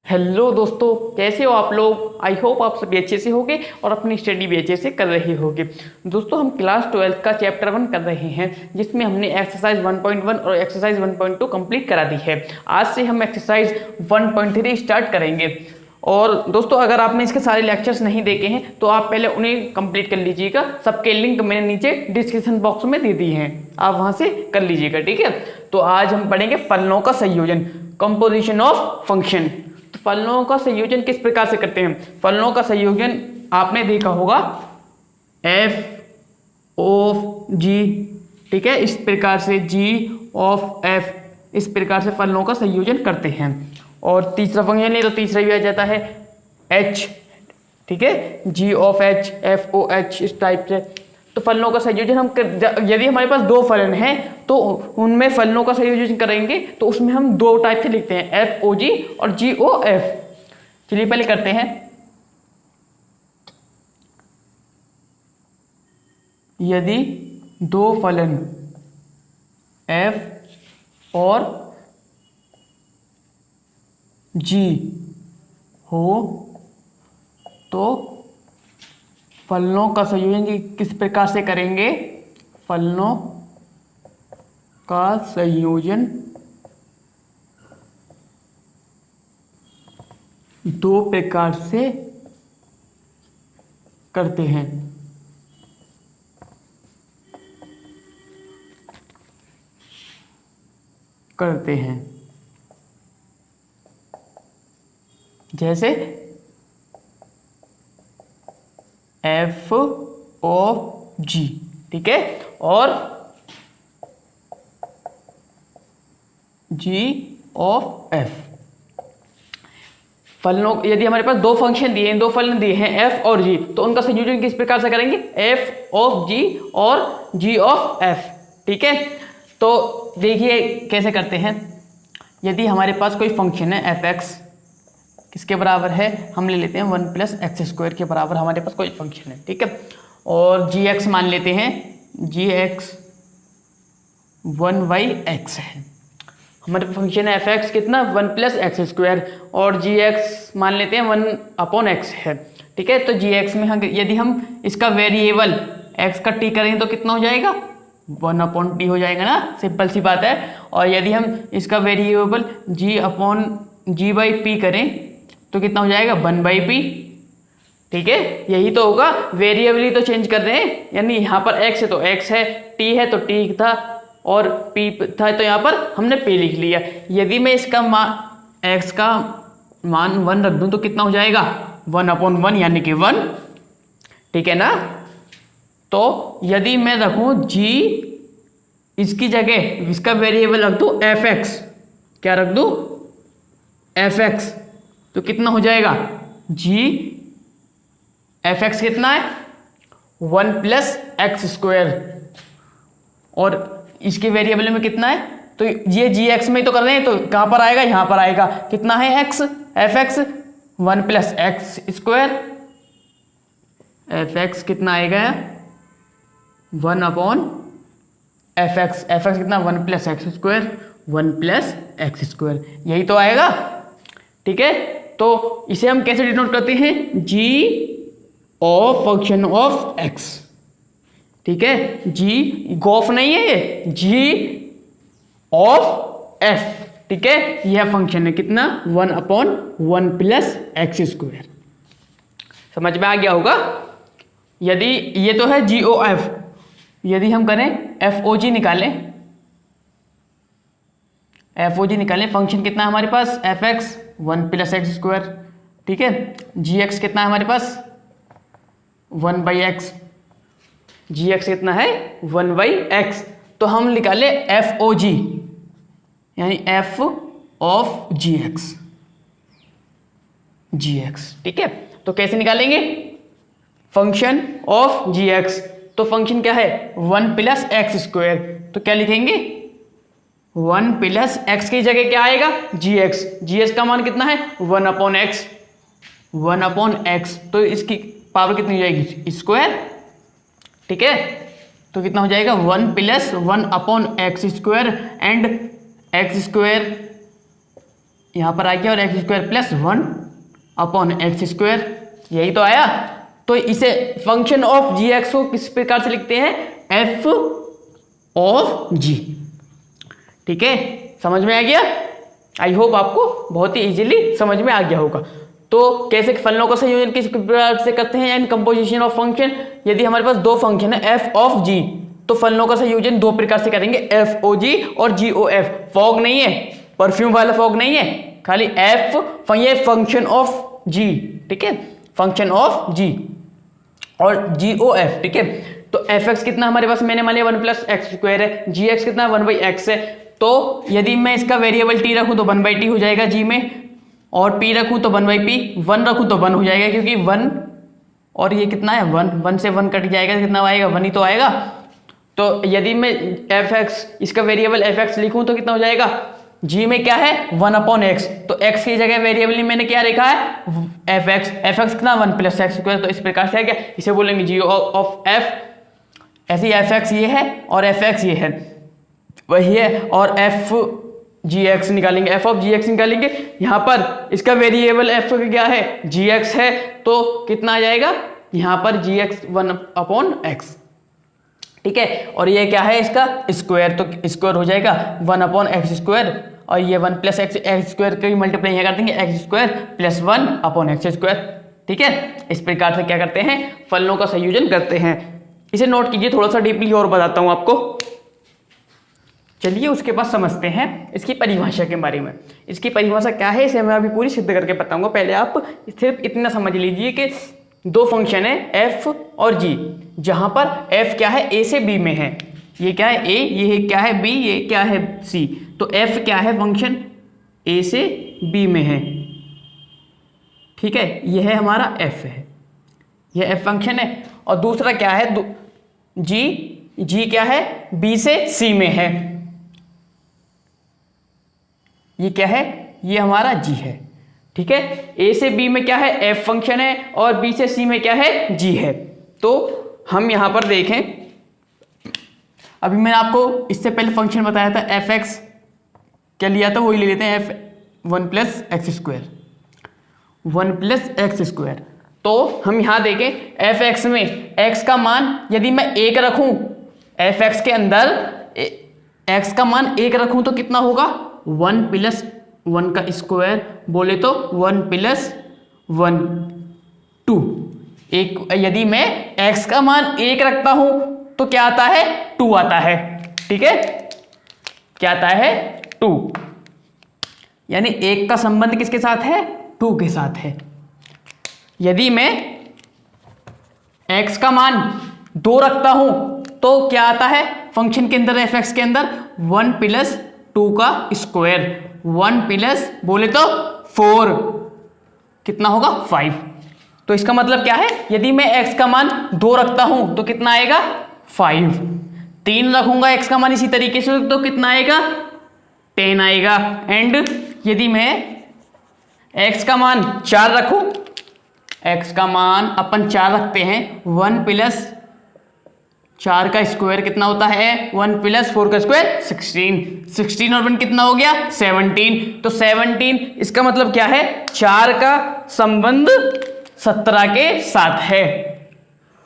Hello दोस्तों, कैसे हो आप लोग। आई होप आप सभी अच्छे से होंगे और अपनी स्टडी भी अच्छे से कर रहे होंगे। दोस्तों, हम क्लास 12 का चैप्टर 1 कर रहे हैं, जिसमें हमने एक्सरसाइज 1.1 और एक्सरसाइज 1.2 कंप्लीट करा दी है। आज से हम एक्सरसाइज 1.3 स्टार्ट करेंगे। और दोस्तों, अगर आपने इसके सारे लेक्चर्स नहीं देखे हैं तो आप पहले उन्हें कंप्लीट कर लीजिएगा। सबके लिंक मैंने नीचे डिस्क्रिप्शन बॉक्स में दे दी हैं, आप वहां से कर लीजिएगा। ठीक है, तो आज हम पढ़ेंगे फलनों का संयोजन, कंपोजिशन ऑफ फंक्शन। तो फलनों का संयोजन किस प्रकार से करते हैं। फलनों का संयोजन आपने देखा होगा एफ ऑफ जी, ठीक है, इस प्रकार से जी ऑफ एफ, इस प्रकार से फलनों का संयोजन करते हैं। और तीसरा फंक्शन ले तो तीसरा भी आ जाता है एच, ठीक है, G of H, F O H, इस टाइप से। तो फलनों का संयोजन हम यदि हमारे पास दो फलन हैं तो उनमें फलनों का संयोजन करेंगे तो उसमें हम दो टाइप से लिखते हैं, एफ ओ जी और जी ओ एफ। चलिए पहले करते हैं। यदि दो फलन एफ और जी हो तो फलनों का संयोजन किस प्रकार से करेंगे। फलनों का संयोजन दो प्रकार से करते हैं। जैसे एफ ऑफ जी, ठीक है, और जी ऑफ एफ। फलनों, यदि हमारे पास दो फंक्शन दिए हैं, दो फलन दिए हैं एफ और जी, तो उनका संयोजन किस प्रकार से करेंगे, एफ ऑफ जी और जी ऑफ एफ। ठीक है, तो देखिए कैसे करते हैं। यदि हमारे पास कोई फंक्शन है एफ एक्स, किसके बराबर है, हम ले लेते हैं 1 + x² के बराबर हमारे पास कोई फंक्शन है, ठीक है, और जी एक्स मान लेते हैं, जी एक्स 1/x है। हमारे फंक्शन है एफ एक्स कितना, 1 + x², और जी एक्स मान लेते हैं 1/x है, ठीक है। तो जी एक्स में यदि हम इसका वेरिएबल x का t करें तो कितना हो जाएगा, 1/t हो जाएगा ना, सिंपल सी बात है। और यदि हम इसका वेरिएबल g/p करें तो कितना हो जाएगा, 1/p, ठीक है। यही तो होगा, वेरिएबल ही तो चेंज कर रहे हैं, यानी यहाँ पर x है तो x है, t है तो t था, और p था तो यहाँ पर हमने p लिख लिया। यदि मैं इसका x का मान 1 रख दूं तो कितना हो जाएगा, 1/1 यानी कि 1, ठीक है ना। तो यदि मैं रखूं g, इसकी जगह इसका वेरिएबल रख दूं fx, क्या रख दूं, fx, तो कितना हो जाएगा, g fx कितना है, 1 + x², और इसके वेरिएबल में कितना है, तो ये gx में तो कर रहे हैं, तो कहां पर आएगा, यहां पर आएगा, कितना है x, fx 1 + x², fx कितना आएगा, 1/fx, fx कितना, 1 + x², 1 + x², यही तो आएगा, ठीक है। तो इसे हम कैसे डिनोट करते हैं, g of function of x, ठीक है, g गॉफ नहीं है ये, g ऑफ f, ठीक है। यह फंक्शन है कितना, 1/1 + x², समझ में आ गया होगा। यदि ये तो है जी ओ एफ, यदि हम करें एफ ओ जी निकालें, एफ ओ जी निकालें, फंक्शन कितना है हमारे पास, एफ एक्स 1 + x², ठीक है, जी एक्स कितना है हमारे पास, 1/x, जी एक्स कितना है, 1/x। तो हम निकाले एफ ओ जी, यानी एफ ऑफ जी एक्स, ठीक है। तो कैसे निकालेंगे, फंक्शन ऑफ जी एक्स, तो फंक्शन क्या है, 1 + x², तो क्या लिखेंगे, 1 + x की जगह क्या आएगा, जी एक्स का मान कितना है, 1/x, 1/x, तो इसकी पावर कितनी हो जाएगी, स्क्वायर, ठीक है। तो कितना हो जाएगा 1 + 1/x² एंड x² यहाँ पर आ गया और x square plus 1 upon x square, यही तो आया। तो इसे फंक्शन ऑफ जी एक्स को किस प्रकार से लिखते हैं, एफ ऑफ जी। ठीक है, समझ में आ गया। आई होप आपको बहुत ही इजीली समझ में आ गया होगा। तो कैसे फलनों का संयोजन किस प्रकार से करते हैं, यानी कंपोजिशन ऑफ फंक्शन। यदि हमारे पास दो फंक्शन है एफ ऑफ जी, तो फलनों का संयोजन दो प्रकार से करेंगे, एफ ओ जी और जी ओ एफ। फॉग नहीं है, परफ्यूम वाला फॉग नहीं है, खाली एफ, ये फंक्शन ऑफ जी। ठीक है, फंक्शन ऑफ जी और जी ओ एफ। ठीक है, तो एफ एक्स कितना हमारे पास, मैंने मान लिया 1 प्लस एक्स स्क्वायर है, जी एक्स कितना 1 बाई एक्स है। तो यदि मैं इसका वेरिएबल टी रखूं तो 1 बाई टी हो जाएगा जी में, और पी रखूं तो 1 बाई पी, 1 रखूं तो 1 हो जाएगा, क्योंकि 1 और ये कितना है 1, 1 से 1 कट जाएगा, कितना आएगा 1 ही तो आएगा। तो यदि मैं एफ एक्स, इसका वेरिएबल एफ एक्स लिखूं तो कितना हो जाएगा, जी में क्या है 1 अपॉन एक्स, तो एक्स की जगह वेरिएबल में मैंने क्या लिखा है एफ एक्स कितना 1 प्लस एक्स स्क्वायर। तो इस प्रकार से है क्या, इसे बोलेंगे जी ऑफ एफ। ऐसे ही एफ एक्स ये है और एफ एक्स ये है, वही है, और एफ जी एक्स निकालेंगे, एफ ऑफ जी एक्स निकालेंगे। यहाँ पर इसका वेरिएबल एफ क्या है, जी एक्स है, तो कितना आ जाएगा यहाँ पर जी एक्स 1 अपॉन एक्स। ठीक है, और ये क्या है इसका स्क्वायर, तो स्क्वायर हो जाएगा 1 अपॉन एक्स स्क्वायर, और ये 1 प्लस एक्स स्क्वायर का मल्टीप्लाई यहाँ कर देंगे, x square plus 1 upon x square. ठीक है, इस प्रकार से क्या करते हैं, फलनों का संयोजन करते हैं। इसे नोट कीजिए, थोड़ा सा डीपली और बताता हूँ आपको। चलिए उसके बाद समझते हैं इसकी परिभाषा के बारे में। इसकी परिभाषा क्या है इसे मैं अभी पूरी सिद्ध करके बताऊंगा। पहले आप सिर्फ इतना समझ लीजिए कि दो फंक्शन है एफ और जी, जहां पर एफ क्या है ए से बी में है, ये क्या है ए, ये क्या है बी, ये क्या है सी। तो एफ क्या है फंक्शन ए से बी में है। ठीक है, यह है हमारा एफ है, यह एफ फंक्शन है। और दूसरा क्या है जी, जी क्या है बी से सी में है, ये क्या है, ये हमारा जी है। ठीक है, ए से बी में क्या है एफ फंक्शन है, और बी से सी में क्या है जी है। तो हम यहां पर देखें, अभी मैंने आपको इससे पहले फंक्शन बताया था एफ एक्स, क्या लिया था वही ले लेते हैं, F 1 plus x square, 1 plus x square. तो हम यहां देखें एफ एक्स में एक्स का मान यदि मैं 1 रखूं, एफ एक्स के अंदर एक्स का मान 1 रखूं तो कितना होगा 1 प्लस 1 का स्क्वायर, बोले तो 1 प्लस 1 2। एक यदि मैं x का मान 1 रखता हूं तो क्या आता है 2 आता है। ठीक है, क्या आता है 2, यानी 1 का संबंध किसके साथ है 2 के साथ है। यदि मैं x का मान 2 रखता हूं तो क्या आता है फंक्शन के अंदर एफ एक्स के अंदर 1 प्लस 2 का स्क्वायर, 1 प्लस बोले तो 4, कितना होगा 5। तो इसका मतलब क्या है, यदि मैं x का मान 2 रखता हूं तो कितना आएगा 5, 3 रखूंगा x का मान इसी तरीके से तो कितना आएगा 10 आएगा। एंड यदि मैं x का मान 4 रखूं, x का मान अपन 4 रखते हैं, 1 प्लस 4 का स्क्वायर कितना होता है 1 प्लस 4 का स्क्वायर 16, 16 और 1 कितना हो गया 17। तो 17 इसका मतलब क्या है 4 का संबंध 17 के साथ है।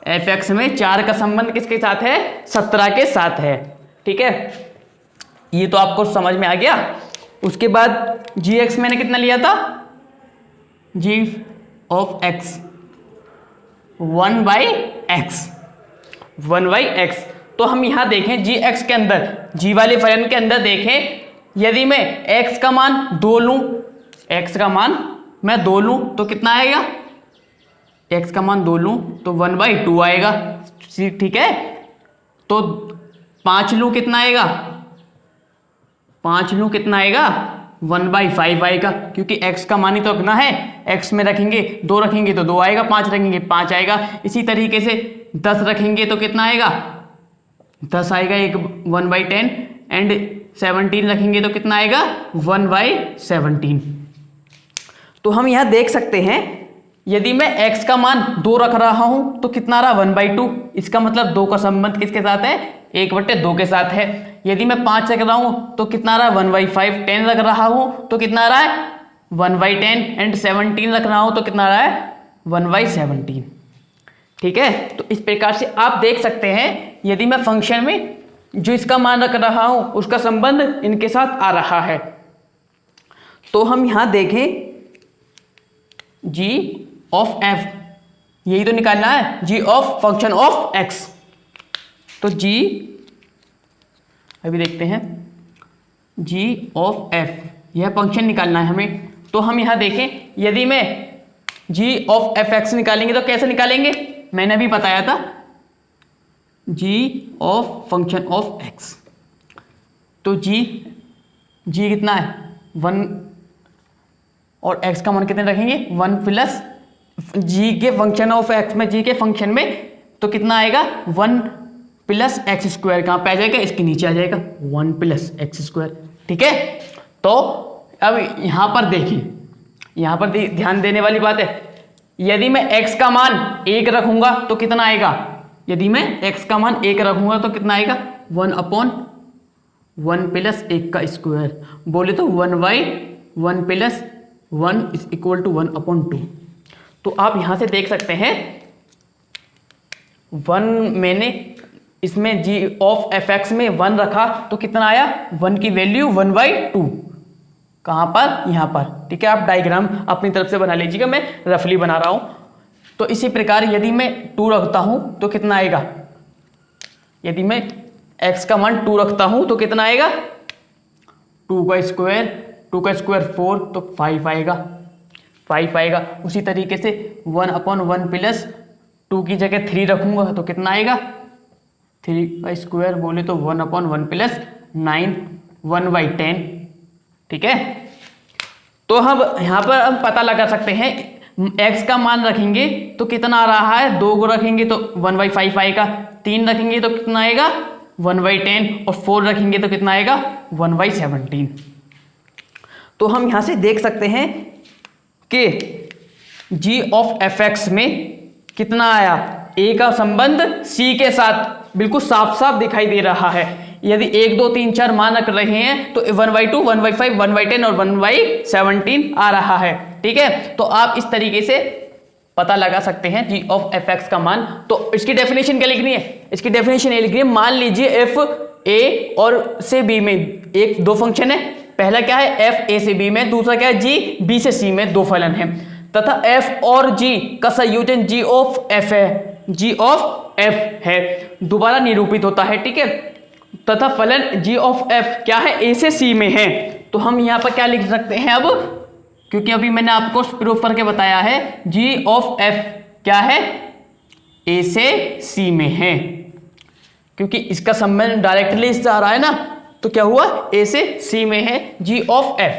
एफ एक्स में 4 का संबंध किसके साथ है 17 के साथ है। ठीक है, ये तो आपको समझ में आ गया। उसके बाद जी एक्स मैंने कितना लिया था, G of X 1 by X, 1 by X. तो हम यहां देखें जी एक्स के अंदर, जी वाले फलन के अंदर देखें, यदि मैं एक्स का मान 2 लूं, एक्स का मान मैं 2 लूं तो कितना आएगा, एक्स का मान 2 लूं तो 1 बाई 2 आएगा। ठीक है, तो 5 लूं कितना आएगा, 5 लूं कितना आएगा 1 बाई 5 आएगा, क्योंकि x का मान ही तो रखना है, x में रखेंगे 2 रखेंगे तो 2 आएगा, 5 रखेंगे 5 आएगा। इसी तरीके से 10 रखेंगे तो कितना आएगा 10 आएगा, एक 1 बाई 10। एंड 17 रखेंगे तो कितना आएगा 1 बाई 17। तो हम यहां देख सकते हैं यदि मैं x का मान 2 रख रहा हूं तो कितना रहा 1 बाई 2। इसका मतलब 2 का संबंध किसके साथ है 1/2 के साथ है। यदि मैं 5 रख रहा हूँ तो कितना आ रहा है 1/5, 10 रख रहा हूँ तो कितना आ रहा है 1/10 एंड 17 रख रहा हूँ तो कितना आ रहा है 1/17। ठीक है, तो इस प्रकार से आप देख सकते हैं यदि मैं फंक्शन में जो इसका मान रख रहा हूँ उसका संबंध इनके साथ आ रहा है। तो हम यहां देखें g ऑफ f, यही तो निकालना है, g of function of x। तो g अभी देखते हैं g ऑफ f, यह फंक्शन निकालना है हमें। तो हम यहां देखें यदि मैं g ऑफ fx निकालेंगे तो कैसे निकालेंगे, मैंने अभी बताया था g of function of x। तो g कितना है 1 और x का मान कितने रखेंगे 1 प्लस g के फंक्शन ऑफ x में, g के फंक्शन में तो कितना आएगा 1 प्लस एक्स स्क्वायर, कहाँ पे आ जाएगा इसके नीचे आ जाएगा 1 प्लस एक्स स्क्वायर। ठीक है, तो अब यहां पर देखिए, यहां पर ध्यान देने वाली बात है, यदि मैं x का मान 1 रखूंगा तो कितना आएगा, यदि मैं x का मान 1 रखूंगा तो कितना आएगा 1/1 प्लस 1 का स्क्वायर, बोले तो 1/1 प्लस 1 इज इक्वल टू 1/2। तो आप यहां से देख सकते हैं 1 मैंने इसमें g ऑफ fx में 1 रखा तो कितना आया 1 की वैल्यू 1/2, कहां पर यहां पर। ठीक है, आप डायग्राम अपनी तरफ से बना लीजिएगा, मैं रफली बना रहा हूं। तो इसी प्रकार यदि मैं 2 रखता हूं तो कितना आएगा, यदि मैं x का मान 2 रखता हूं तो कितना आएगा 2 का स्क्वायर 4 तो 5 आएगा। उसी तरीके से 1/1 प्लस 2 की जगह 3 रखूंगा तो कितना आएगा 3 का स्क्वायर, बोले तो 1/1 प्लस 9 1/10। ठीक है, तो हम यहाँ पर हम पता लगा सकते हैं x का मान रखेंगे तो कितना आ रहा है, 2 को रखेंगे तो 1/5 आएगा, 3 रखेंगे तो कितना आएगा 1/10 और 4 रखेंगे तो कितना आएगा 1/17। तो हम यहां से देख सकते हैं कि g ऑफ fx में कितना आया, a का संबंध c के साथ बिल्कुल साफ साफ दिखाई दे रहा है। यदि 1 2 3 4 मान रख रहे हैं तो 1/2 1/5 1/10 और 1/17 आ रहा है। ठीक है, तो आप इस तरीके से पता लगा सकते हैं g ऑफ fx का मान। तो इसकी डेफिनेशन क्या लिखनी है, इसकी डेफिनेशन ये लिखनी है, मान लीजिए f a और से b में 2 फंक्शन है, पहला क्या है f a से b में, दूसरा क्या है g b से c में 2 फलन है, तथा f और g का संयोजन g ऑफ f है, g ऑफ f है, दोबारा निरूपित होता है। ठीक है, तथा फलन g ऑफ f क्या है a से c में है। तो हम यहाँ पर क्या लिख सकते हैं अब, क्योंकि अभी मैंने आपको प्रूफ करके बताया है g ऑफ f क्या है a से c में है, क्योंकि इसका संबंध डायरेक्टली इससे आ रहा है ना, तो क्या हुआ a से c में है g ऑफ f।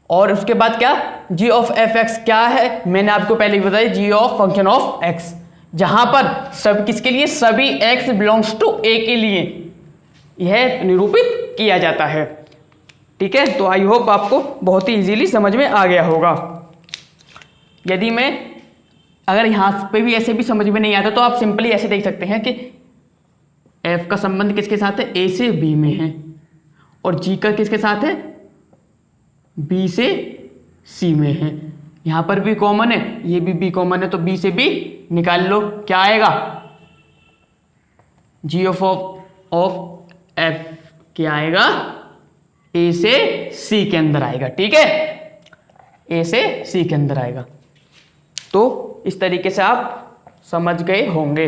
और उसके बाद क्या g ऑफ fx क्या है, मैंने आपको पहले ही बताया g of function of x, जहां पर सब किसके लिए, सभी x बिलोंग्स टू a के लिए यह निरूपित किया जाता है। ठीक है, तो आई होप आपको बहुत ही इजीली समझ में आ गया होगा। यदि मैं अगर यहां पे भी ऐसे भी समझ में नहीं आता तो आप सिंपली ऐसे देख सकते हैं कि f का संबंध किसके साथ है, a से b में है, और g का किसके साथ है, b से c में है। यहां पर भी कॉमन है, ये भी कॉमन है, तो b से b निकाल लो, क्या आएगा g ऑफ f क्या आएगा a से c के अंदर आएगा। ठीक है, a से c के अंदर आएगा। तो इस तरीके से आप समझ गए होंगे।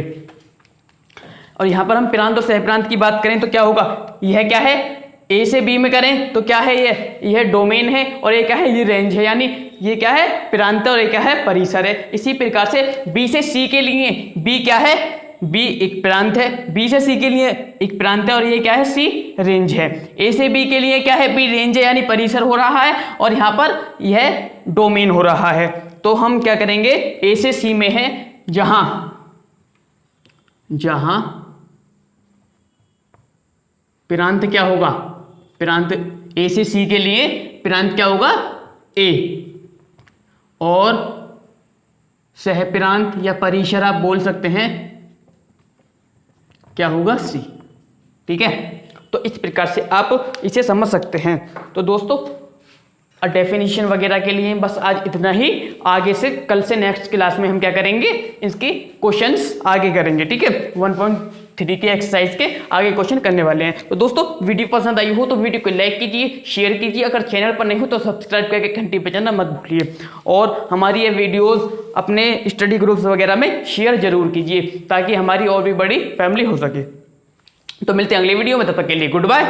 और यहां पर हम प्रांत और सहप्रांत की बात करें तो क्या होगा, यह क्या है a से b में करें तो क्या है, यह डोमेन है, और ये क्या है, ये रेंज है, यानी ये क्या है प्रांत और ये क्या है परिसर है। इसी प्रकार से b से c के लिए b क्या है, b एक प्रांत है, b से c के लिए एक प्रांत है, और ये क्या है c रेंज है। a से b के लिए क्या है, b रेंज है यानी परिसर हो रहा है, और यहाँ पर यह डोमेन हो रहा है। तो हम क्या करेंगे, a से c में है, जहां प्रांत क्या होगा, प्रांत a से c के लिए प्रांत क्या होगा a, और सहप्रांत या परिसर आप बोल सकते हैं क्या होगा सी। ठीक है, तो इस प्रकार से आप इसे समझ सकते हैं। तो दोस्तों डेफिनेशन वगैरह के लिए बस आज इतना ही। आगे से कल से नेक्स्ट क्लास में हम क्या करेंगे, इसकी क्वेश्चंस आगे करेंगे। ठीक है, 1.3 के एक्सरसाइज के आगे क्वेश्चन करने वाले हैं। तो दोस्तों वीडियो पसंद आई हो तो वीडियो को लाइक कीजिए, शेयर कीजिए, अगर चैनल पर नहीं हो तो सब्सक्राइब करके घंटी बजाना मत भूलिए, और हमारी ये वीडियोस अपने स्टडी ग्रुप्स वगैरह में शेयर जरूर कीजिए ताकि हमारी और भी बड़ी फैमिली हो सके। तो मिलते हैं अगली वीडियो में, तब तक के लिए गुड बाय।